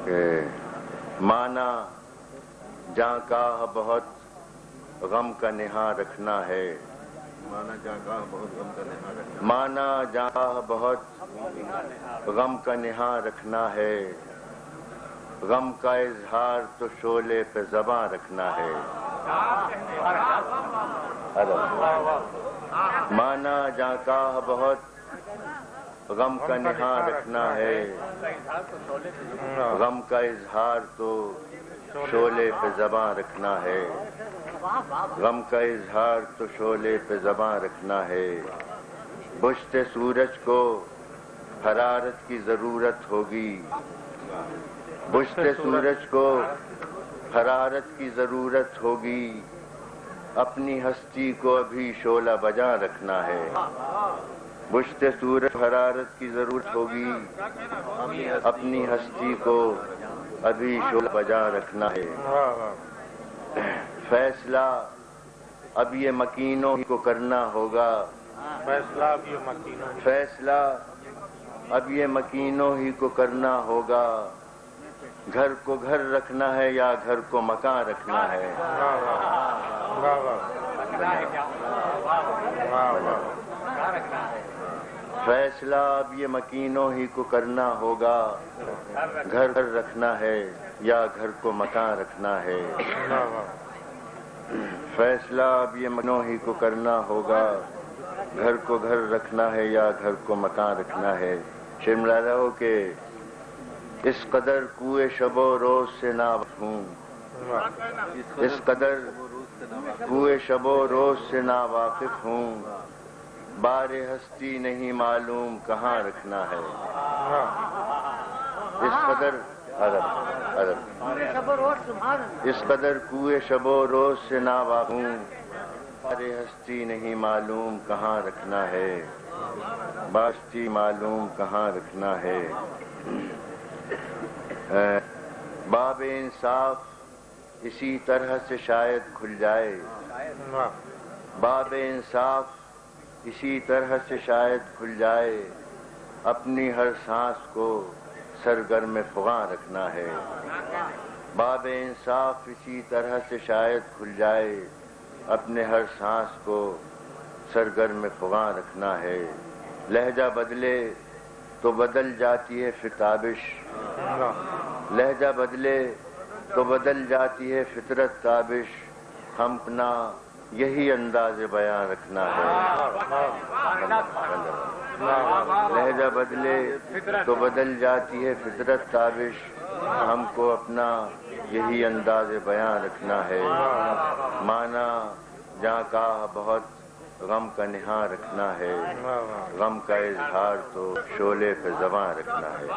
کہ مانا جاں کا بہت غم کا نہاں رکھنا ہے، مانا جاں کا بہت غم کا نہاں رکھنا، مانا جاں بہت غم کا نہاں رکھنا ہے، غم کا اظہار تو شعلے پہ زباں رکھنا ہے۔ مانا جاں کا بہت غم کا نہاں رکھنا ہے، غم کا اظہار تو شعلے پہ زباں رکھنا ہے، غم کا اظہار تو شعلے پہ زباں رکھنا ہے۔ بجھتے سورج کو حرارت کی ضرورت ہوگی، بجھتے سورج کو حرارت کی ضرورت ہوگی، اپنی ہستی کو ابھی شعلہ بجا رکھنا ہے۔ بجھتے سورج حرارت کی ضرورت ہوگی، اپنی ہستی کو ابھی شعلہ بجا رکھنا ہے۔ فیصلہ اب یہ مکینوں ہی کو کرنا ہوگا، فیصلہ اب یہ مکینوں ہی کو کرنا ہوگا، گھر کو گھر رکھنا ہے یا گھر کو مکان رکھنا ہے۔ فیصلہ اب یہ مکینوں ہی کو کرنا ہوگا، گھر گھر رکھنا ہے یا گھر کو مکان رکھنا ہے۔ فیصلہ اب یہ مکینوں ہی کو کرنا ہوگا، گھر کو گھر رکھنا ہے یا گھر کو مکان رکھنا ہے۔ شعر میں لایا ہو کہ اس قدر کوئے شب و روز سے ناواقف ہوں، اس قدر کوئے شب و روز سے ناواقف ہوں، بار ہستی نہیں معلوم کہاں رکھنا ہے۔ اس قدر اس قدر کوئے شب و روز سے ناواقف ہوں، بار ہستی نہیں معلوم کہاں رکھنا ہے، باستی معلوم کہاں رکھنا ہے۔ باب انصاف اسی طرح سے شاید کھل جائے، باب انصاف اسی طرح سے شاید کھل جائے، اپنی ہر سانس کو سرگرم فغاں رکھنا ہے۔ باب انصاف اسی طرح سے شاید کھل جائے، اپنے ہر سانس کو سرگرم فغاں رکھنا ہے۔ لہجہ بدلے تو بدل جاتی ہے پھر تابش، لہجہ بدلے تو بدل جاتی ہے فطرت تابش، ہم اپنا یہی انداز بیان رکھنا ہے۔ لہجہ بدلے تو بدل جاتی ہے فطرت تابش، ہم کو اپنا یہی انداز بیان رکھنا ہے۔ مانا جاں کا بہت غم کا نہاں رکھنا ہے، غم کا اظہار تو شعلے پہ زباں رکھنا ہے۔